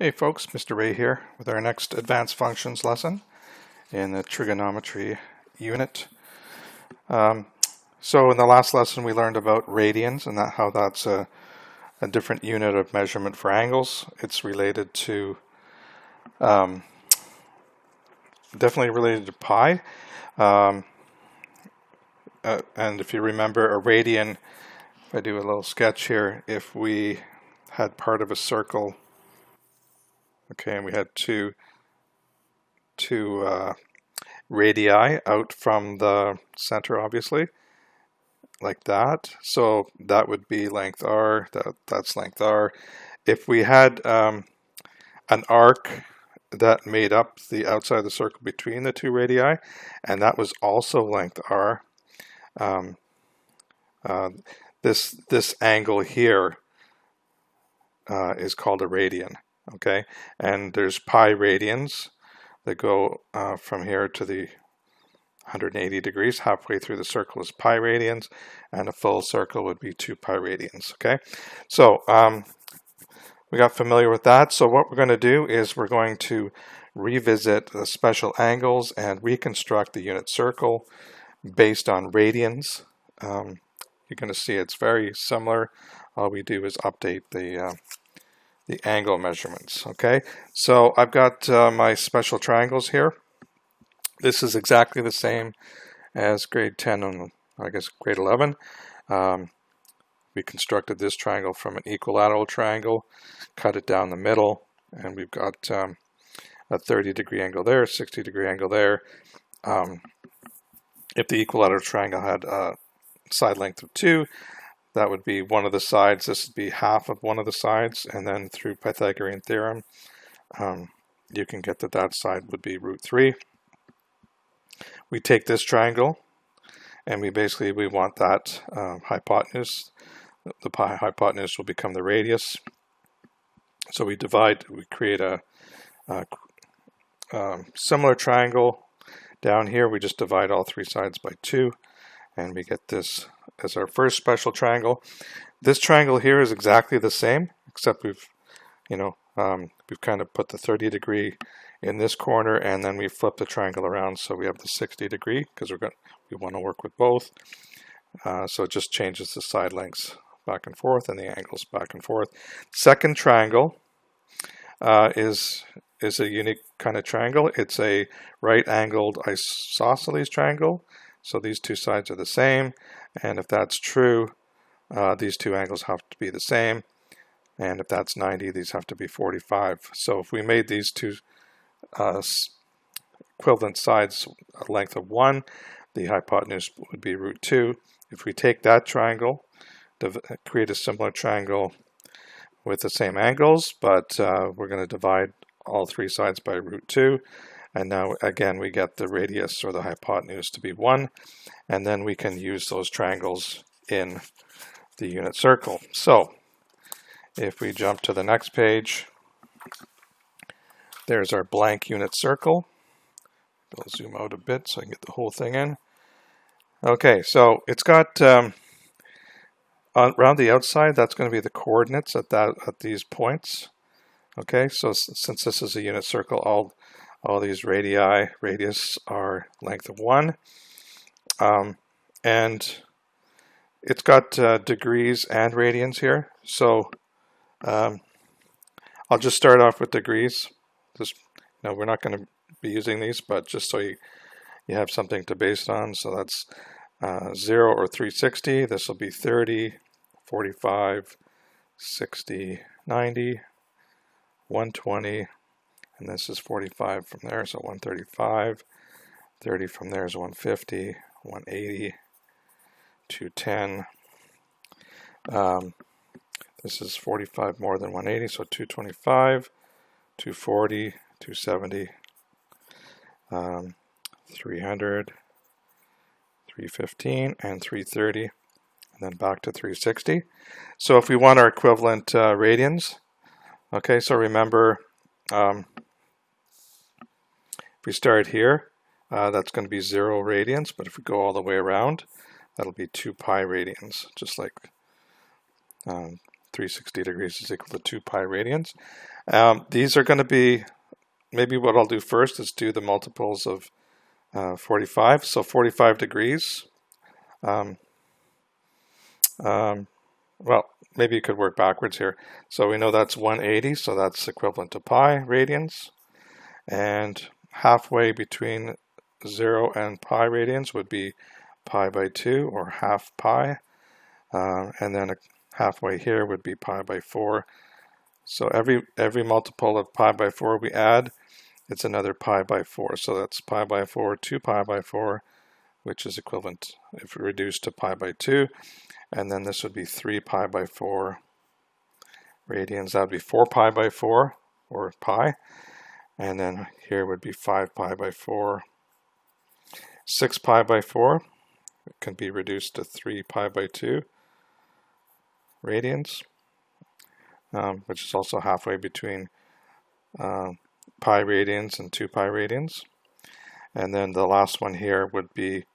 Hey folks, Mr. Ray here with our next advanced functions lesson in the trigonometry unit. So in the last lesson we learned about radians and how that's a different unit of measurement for angles. It's related to, definitely related to pi. And if you remember, a radian, if I do a little sketch here, if we had part of a circle, okay, and we had two radii out from the center, obviously, like that. So that would be length r, that's length r. If we had an arc that made up the outside of the circle between the two radii, and that was also length r, this angle here is called a radian, okay? And there's pi radians that go from here to the 180 degrees. Halfway through the circle is pi radians, and a full circle would be 2 pi radians, okay? So we got familiar with that. So what we're going to do is we're going to revisit the special angles and reconstruct the unit circle based on radians. You're going to see it's very similar. All we do is update the angle measurements, okay? So I've got my special triangles here. This is exactly the same as grade 10 and I guess grade 11. We constructed this triangle from an equilateral triangle, cut it down the middle, and we've got a 30-degree angle there, 60-degree angle there. If the equilateral triangle had a side length of 2, that would be one of the sides. This would be half of one of the sides, and then through Pythagorean theorem, you can get that side would be root 3. We take this triangle, and we want that hypotenuse. The pi hypotenuse will become the radius. So we create a similar triangle. Down here, we just divide all 3 sides by 2, and we get this as our first special triangle. This triangle here is exactly the same, except we've kind of put the 30-degree in this corner, and then we flip the triangle around so we have the 60-degree because we want to work with both. So it just changes the side lengths back and forth and the angles back and forth. Second triangle is a unique kind of triangle. It's a right-angled isosceles triangle. So these 2 sides are the same, and if that's true, these 2 angles have to be the same. And if that's 90, these have to be 45. So if we made these 2 equivalent sides a length of 1, the hypotenuse would be root 2. If we take that triangle, create a similar triangle with the same angles, but we're going to divide all 3 sides by root 2. And now again we get the radius or the hypotenuse to be 1, and then we can use those triangles in the unit circle. So if we jump to the next page, there's our blank unit circle. I'll zoom out a bit so I can get the whole thing in. Okay, so it's got around the outside, that's going to be the coordinates at these points. Okay, so since this is a unit circle, all these radius are length of 1. And it's got degrees and radians here. So I'll just start off with degrees. We're not going to be using these, but just so you have something to base it on. So that's 0 or 360. This will be 30, 45, 60, 90, 120. And this is 45 from there, so 135. 30 from there is 150, 180, 210. This is 45 more than 180, so 225, 240, 270, 300, 315, and 330, and then back to 360. So if we want our equivalent radians, okay, so remember, if we start here, that's going to be 0 radians, but if we go all the way around, that'll be 2 pi radians, just like 360 degrees is equal to 2 pi radians. These are going to be, maybe what I'll do first is do the multiples of 45. So 45 degrees. Well, maybe you could work backwards here. So we know that's 180, so that's equivalent to pi radians. And halfway between 0 and pi radians would be pi by 2, or half pi. And then halfway here would be pi by 4. So every multiple of pi by 4 we add, it's another pi by 4. So that's pi by 4, 2 pi by 4, which is equivalent, if reduced, to pi by 2. And then this would be 3 pi by 4 radians. That would be 4 pi by 4, or pi. And then here would be 5 pi by 4. 6 pi by 4 it can be reduced to 3 pi by 2 radians, which is also halfway between pi radians and 2 pi radians. And then the last one here would be,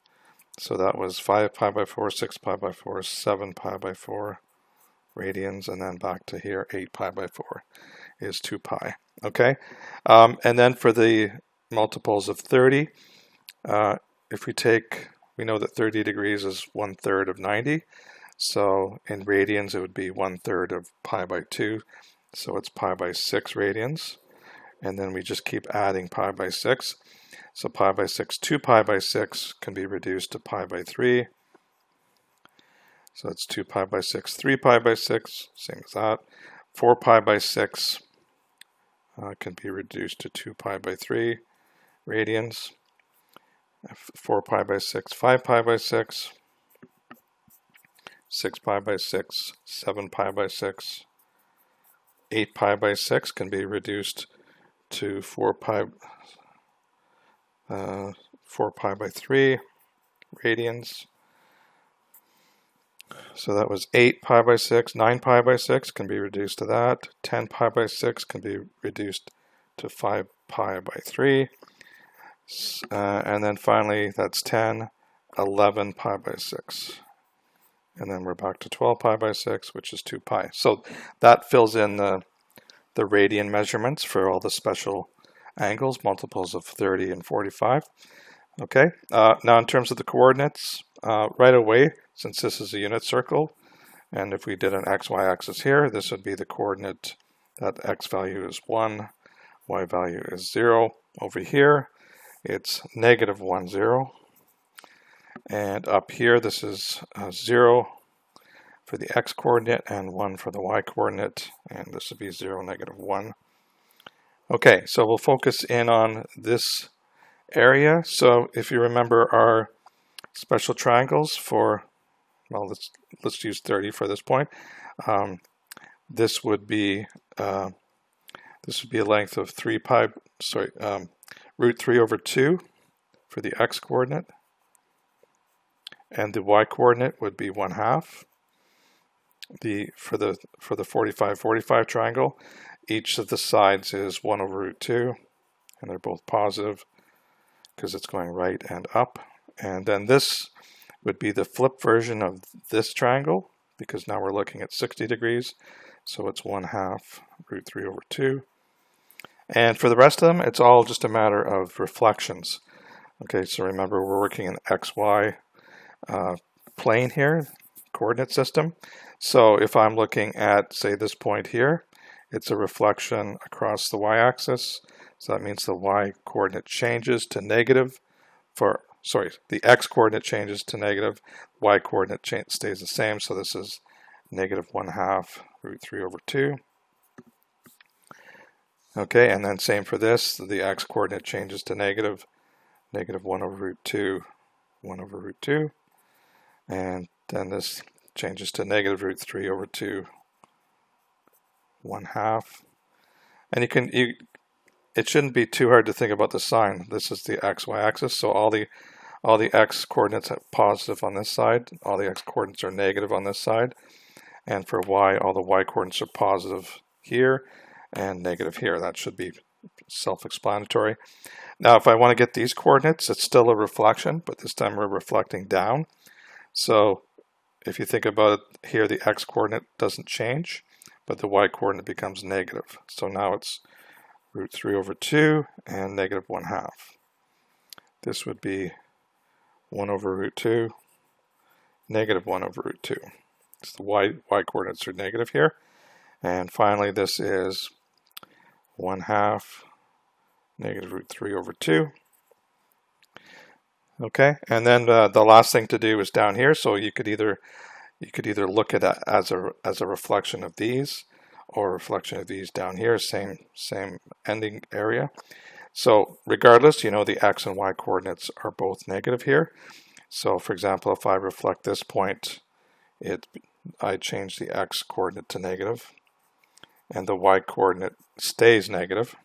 so that was 5 pi by 4, 6 pi by 4, 7 pi by 4 radians, and then back to here, 8 pi by 4 is 2 pi. Okay, and then for the multiples of 30, if we take, we know that 30 degrees is 1/3 of 90. So in radians, it would be 1/3 of pi by 2. So it's pi by 6 radians. And then we just keep adding pi by 6. So pi by 6, 2 pi by 6 can be reduced to pi by 3. So it's 2 pi by 6, 3 pi by 6, same as that. 4 pi by 6 can be reduced to 2 pi by 3 radians. 4 pi by 6, 5 pi by 6. 6 pi by 6, 7 pi by 6. 8 pi by 6 can be reduced to 4 pi by 3 radians. So that was 8 pi by 6. 9 pi by 6 can be reduced to that. 10 pi by 6 can be reduced to 5 pi by 3. And then finally, that's 10, 11 pi by 6. And then we're back to 12 pi by 6, which is 2 pi. So that fills in the radian measurements for all the special angles, multiples of 30 and 45. Okay, now in terms of the coordinates, right away, since this is a unit circle, and if we did an xy axis here, this would be the coordinate that x value is 1, y value is 0. Over here, it's -1, 0. And up here, this is 0 for the x coordinate and 1 for the y coordinate, and this would be 0, -1. Okay, so we'll focus in on this area. So if you remember our special triangles for, well, let's use 30 for this point. This would be a length of root 3 over 2 for the x coordinate, and the y coordinate would be 1/2. For the 45-45 triangle, each of the sides is 1 over root 2, and they're both positive because it's going right and up. And then this would be the flip version of this triangle, because now we're looking at 60 degrees, so it's 1/2 root 3 over 2. And for the rest of them, it's all just a matter of reflections. Okay, so remember, we're working in XY plane here, coordinate system. So if I'm looking at, say, this point here, it's a reflection across the y-axis. So that means the y-coordinate changes to negative the x-coordinate changes to negative, y-coordinate stays the same. So this is -1/2 root 3 over 2. Okay, and then same for this, the x-coordinate changes to -1 over root 2, 1 over root 2. And then this changes to negative root 3 over 2, 1/2. And it shouldn't be too hard to think about the sign. This is the xy axis, so all the x coordinates are positive on this side, all the x coordinates are negative on this side, and for y, all the y coordinates are positive here and negative here. That should be self-explanatory. Now, if I want to get these coordinates, it's still a reflection, but this time we're reflecting down. So if you think about it here, the x coordinate doesn't change. but the y coordinate becomes negative. So now it's root 3 over 2 and negative 1/2. This would be 1 over root 2, negative 1 over root 2. So the y coordinates are negative here. And finally, this is 1/2 negative root 3 over 2. Okay, and then the last thing to do is down here. So you could either look at it as a reflection of these, or a reflection of these down here, same ending area. So regardless, you know the x and y coordinates are both negative here. So for example, if I reflect this point, I change the x coordinate to negative, and the y coordinate stays negative.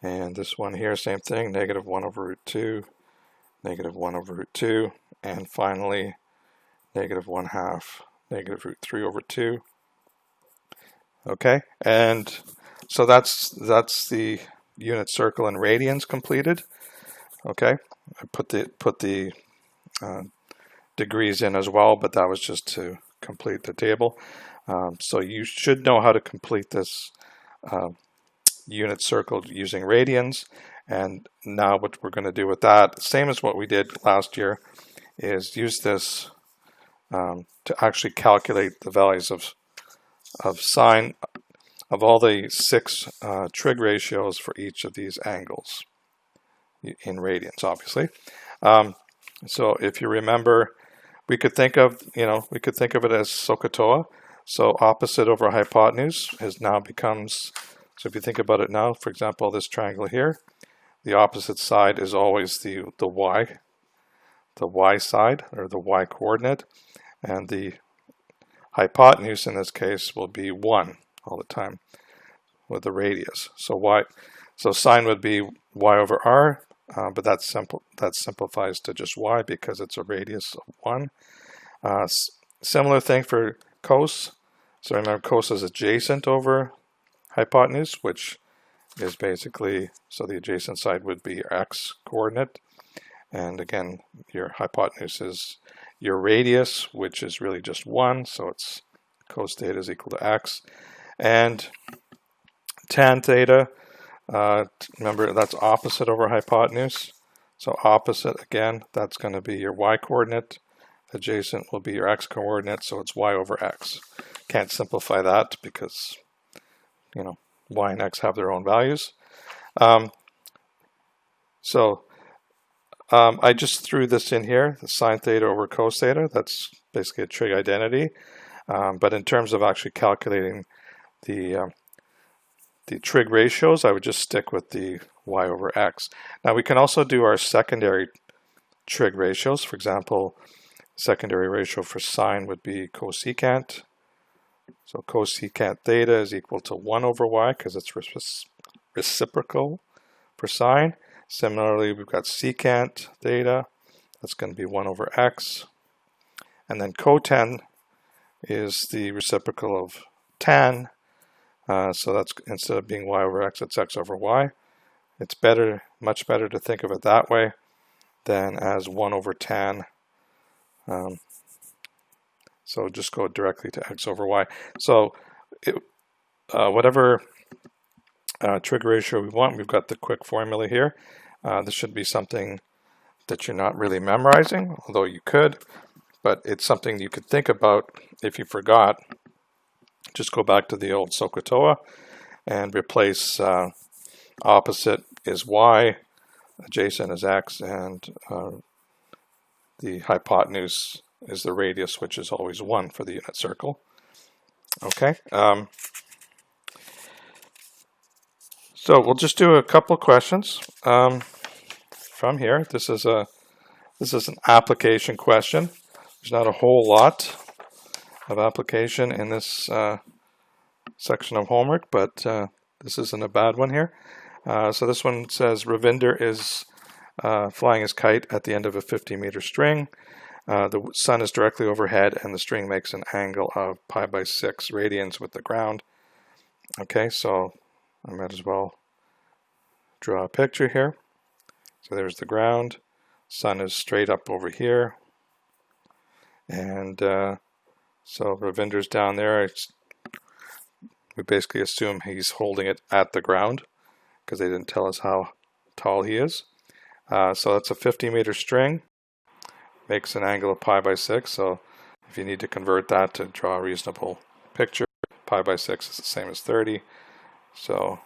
And this one here, same thing, negative 1 over root 2, negative 1 over root 2, and finally negative 1/2 negative root 3 over 2. Okay, and so that's the unit circle in radians completed. Okay, I put the degrees in as well, but that was just to complete the table. So you should know how to complete this unit circle using radians. And now what we're going to do with that, same as what we did last year, is use this to actually calculate the values of sine of all the 6 trig ratios for each of these angles in radians, obviously. So if you remember, we could think of it as SOHCAHTOA. So opposite over hypotenuse now becomes, so if you think about it now, for example, this triangle here, the opposite side is always the y side, or the y coordinate, and the hypotenuse in this case will be 1 all the time with the radius. So sine would be y over r, but that simplifies to just y because it's a radius of 1. Similar thing for cos. So remember, cos is adjacent over hypotenuse, which is basically, so the adjacent side would be your x coordinate, and again your hypotenuse is your radius, which is really just 1, so it's cos theta is equal to x. And tan theta, remember that's opposite over hypotenuse, so opposite, again, that's going to be your y coordinate, adjacent will be your x coordinate, so it's y over x. Can't simplify that because y and x have their own values. I just threw this in here, the sine theta over cos theta. That's basically a trig identity. But in terms of actually calculating the trig ratios, I would just stick with the y over x. Now we can also do our secondary trig ratios. For example, secondary ratio for sine would be cosecant. So cosecant theta is equal to 1 over y because it's reciprocal for sine. Similarly, we've got secant theta, that's going to be 1 over x. And then cotan is the reciprocal of tan. So that's, instead of being y over x, it's x over y. It's much better to think of it that way than as 1 over tan. So just go directly to x over y. So whatever trig ratio we want, we've got the quick formula here. This should be something that you're not really memorizing, although you could, but it's something you could think about if you forgot. Just go back to the old SOHCAHTOA and replace opposite is y, adjacent is x, and the hypotenuse is the radius, which is always 1 for the unit circle. Okay. So we'll just do a couple questions from here. This is an application question. There's not a whole lot of application in this section of homework, but this isn't a bad one here. So this one says Ravinder is flying his kite at the end of a 50-meter string. The sun is directly overhead and the string makes an angle of pi by 6 radians with the ground. Okay, so I might as well draw a picture here. So there's the ground, sun is straight up over here, and So Ravinder's down there. We basically assume he's holding it at the ground because they didn't tell us how tall he is. So that's a 50-meter string. Makes an angle of pi by 6. So if you need to convert that to draw a reasonable picture, pi by 6 is the same as 30. So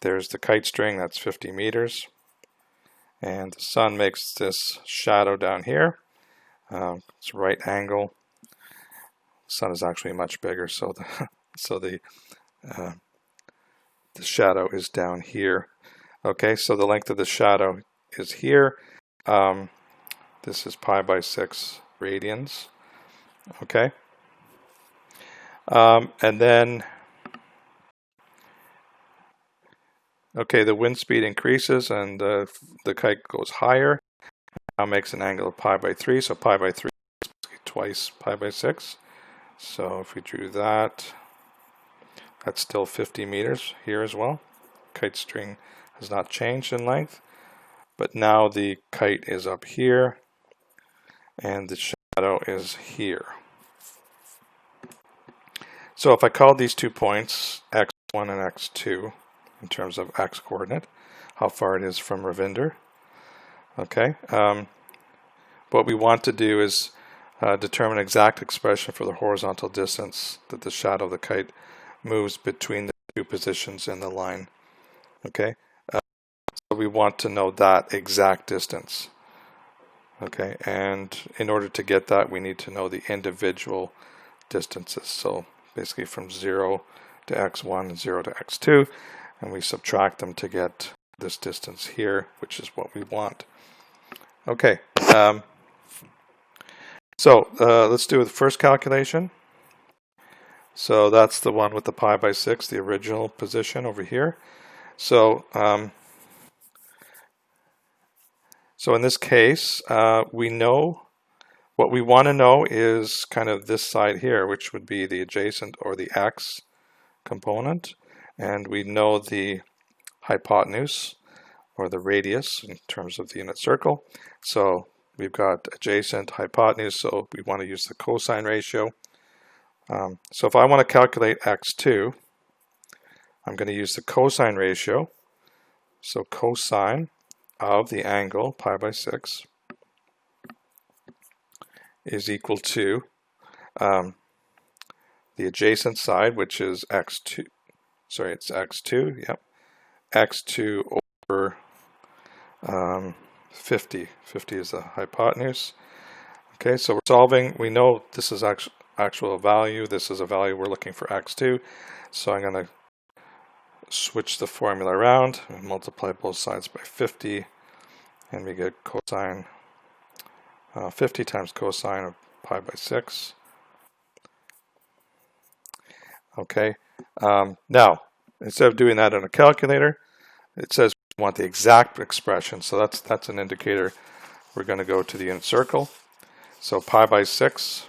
there's the kite string, that's 50 meters. And the sun makes this shadow down here. It's right angle. The sun is actually much bigger, so the shadow is down here. Okay, so the length of the shadow is here. This is pi by 6 radians. Okay, and then the wind speed increases and the kite goes higher. Now makes an angle of pi by 3. So pi by 3 is twice pi by 6. So if we drew that, that's still 50 meters here as well. Kite string has not changed in length, but now the kite is up here and the shadow is here. So if I call these 2 points x1 and x2 in terms of x coordinate, how far it is from Ravinder. Okay, what we want to do is determine exact expression for the horizontal distance that the shadow of the kite moves between the 2 positions in the line. Okay, so we want to know that exact distance. Okay, and in order to get that, we need to know the individual distances. So basically from 0 to x1 and 0 to x2, and we subtract them to get this distance here, which is what we want. Okay, so let's do the first calculation. So that's the one with the pi by 6, the original position over here. So so in this case, we know what we want to know is kind of this side here, which would be the adjacent or the x component, and we know the hypotenuse or the radius in terms of the unit circle. So we've got adjacent, hypotenuse, so we want to use the cosine ratio. So if I want to calculate x2, I'm going to use the cosine ratio. So cosine of the angle pi by 6 is equal to the adjacent side, which is x2. Sorry, it's x2. Yep, x2 over 50. 50 is the hypotenuse. Okay, so we're solving. We know this is actual value. This is a value we're looking for x2. So I'm going to switch the formula around and multiply both sides by 50, and we get cosine 50 times cosine of pi by 6. Okay, now instead of doing that in a calculator, it says we want the exact expression, so that's an indicator we're going to go to the unit circle. So pi by 6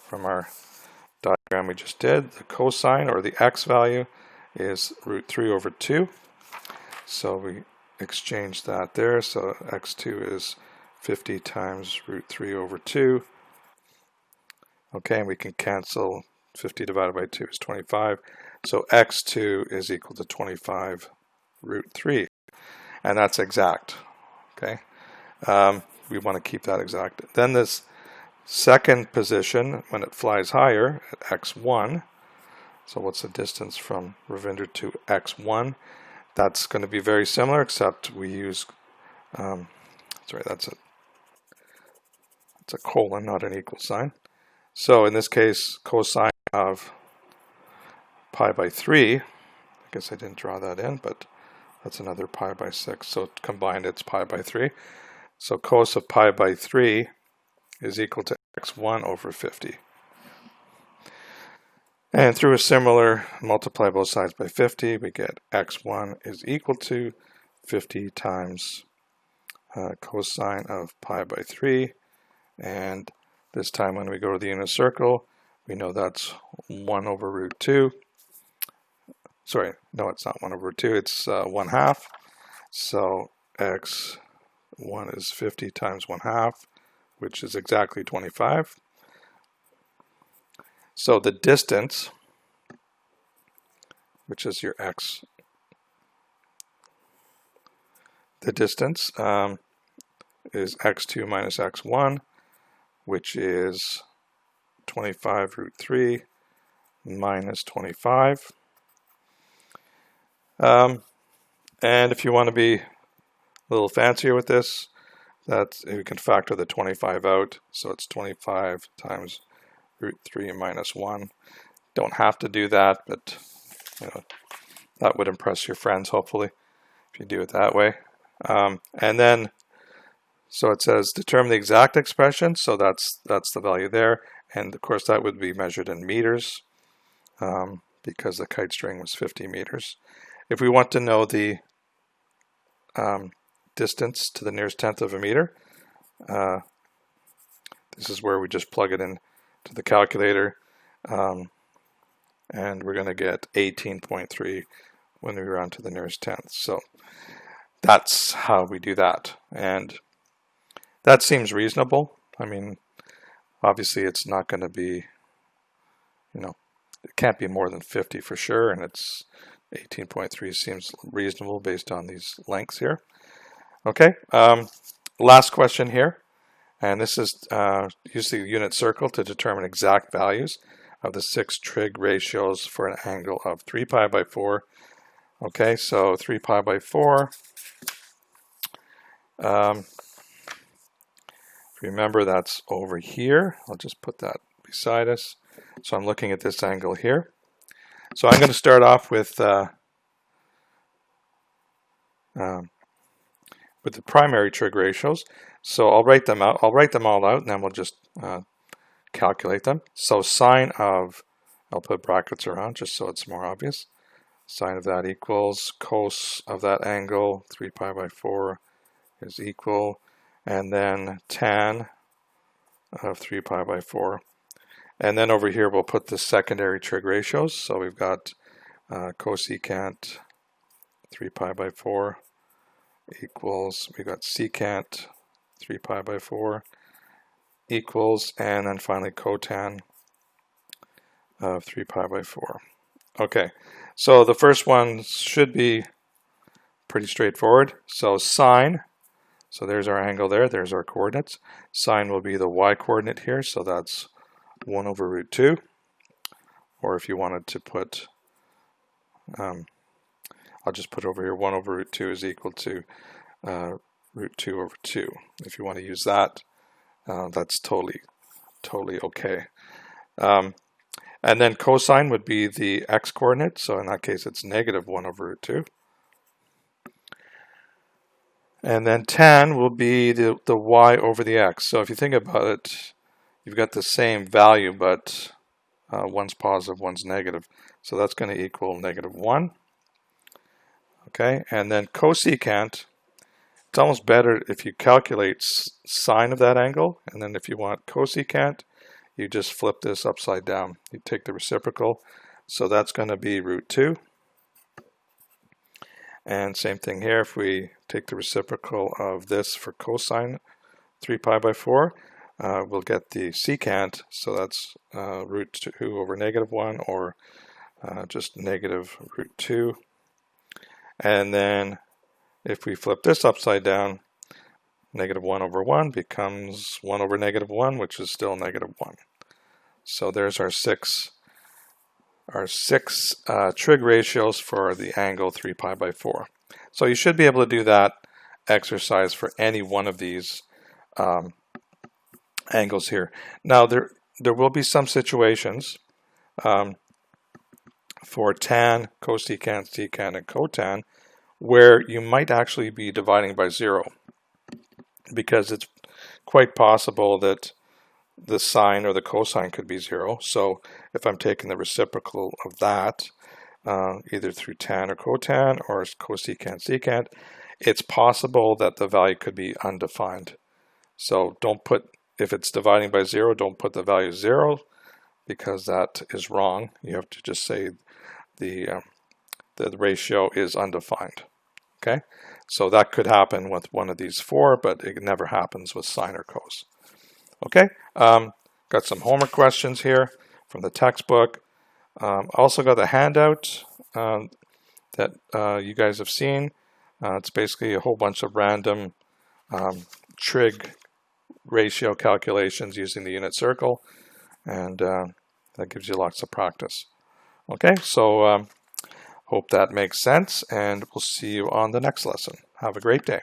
from our diagram we just did, the cosine or the x value is root 3 over 2. So we exchange that there, so x2 is 50 times root 3 over 2. Okay, and we can cancel 50 divided by 2 is 25. So x2 is equal to 25 root 3. And that's exact. Okay, we want to keep that exact. Then this second position, when it flies higher at x1, so what's the distance from Ravinder to x1? That's going to be very similar, except we use, sorry, that's a colon, not an equal sign. So in this case, cosine of pi by 3, I guess I didn't draw that in, but that's another pi by 6. So combined, it's pi by 3. So cos of pi by 3 is equal to x1 over 50. And through a similar, multiply both sides by 50, we get x1 is equal to 50 times cosine of pi by 3. And this time when we go to the unit circle, we know that's 1 over root 2. Sorry, no, it's not 1 over 2, it's 1/2. So x1 is 50 times 1/2, which is exactly 25. So the distance, which is your x, the distance is x2 minus x1, which is 25 root 3 minus 25. And if you want to be a little fancier with this, we can factor the 25 out. So it's 25 times root 3 minus 1. Don't have to do that, but you know, that would impress your friends, hopefully, if you do it that way. And then, so it says determine the exact expression, so that's the value there, and of course that would be measured in meters because the kite string was 50 meters. If we want to know the distance to the nearest tenth of a meter, this is where we just plug it in to the calculator, and we're going to get 18.3 when we round to the nearest tenth. So that's how we do that, and that seems reasonable. I mean, obviously it's not going to be, you know, it can't be more than 50 for sure, and it's 18.3 seems reasonable based on these lengths here. Okay, last question here, and this is use the unit circle to determine exact values of the 6 trig ratios for an angle of 3 pi by 4. Okay, so 3 pi by 4. Remember that's over here. I'll just put that beside us. So I'm looking at this angle here. So I'm going to start off with the primary trig ratios. So I'll write them out. I'll write them all out, and then we'll just calculate them. So sine of, I'll put brackets around just so it's more obvious. Sine of that equals cos of that angle, 3 pi by 4 is equal, and then tan of 3 pi by 4. And then over here we'll put the secondary trig ratios. So we've got cosecant 3 pi by 4 equals, we got secant 3 pi by 4 equals, and then finally cotan of 3 pi by 4. Okay, so the first one should be pretty straightforward. So sine, so there's our angle there, there's our coordinates. Sine will be the y coordinate here, so that's 1 over root 2. Or if you wanted to put, I'll just put over here 1 over root 2 is equal to root 2 over 2. If you want to use that, that's totally okay. And then cosine would be the x coordinate, so in that case it's negative 1 over root 2. And then tan will be the y over the x. So if you think about it, you've got the same value, but one's positive, one's negative. So that's going to equal negative 1. Okay, and then cosecant, it's almost better if you calculate sine of that angle, and then if you want cosecant, you just flip this upside down. You take the reciprocal, so that's going to be root 2. And same thing here, if we take the reciprocal of this for cosine 3 pi by 4, we'll get the secant, so that's root 2 over negative 1, or just negative root 2. And then if we flip this upside down, negative 1 over 1 becomes 1 over negative 1, which is still negative 1. So there's our six trig ratios for the angle 3 pi by 4. So you should be able to do that exercise for any one of these angles here. Now there will be some situations for tan, cosecant, secant, and cotan where you might actually be dividing by 0, because it's quite possible that the sine or the cosine could be 0. So if I'm taking the reciprocal of that, either through tan or cotan or cosecant, secant, it's possible that the value could be undefined. So don't put, if it's dividing by 0, don't put the value 0, because that is wrong. You have to just say the ratio is undefined. Okay, so that could happen with one of these 4, but it never happens with sine or cos. Okay, got some homework questions here. from the textbook. Also got the handout that you guys have seen. It's basically a whole bunch of random trig ratio calculations using the unit circle, and that gives you lots of practice. Okay, so hope that makes sense, and we'll see you on the next lesson. Have a great day.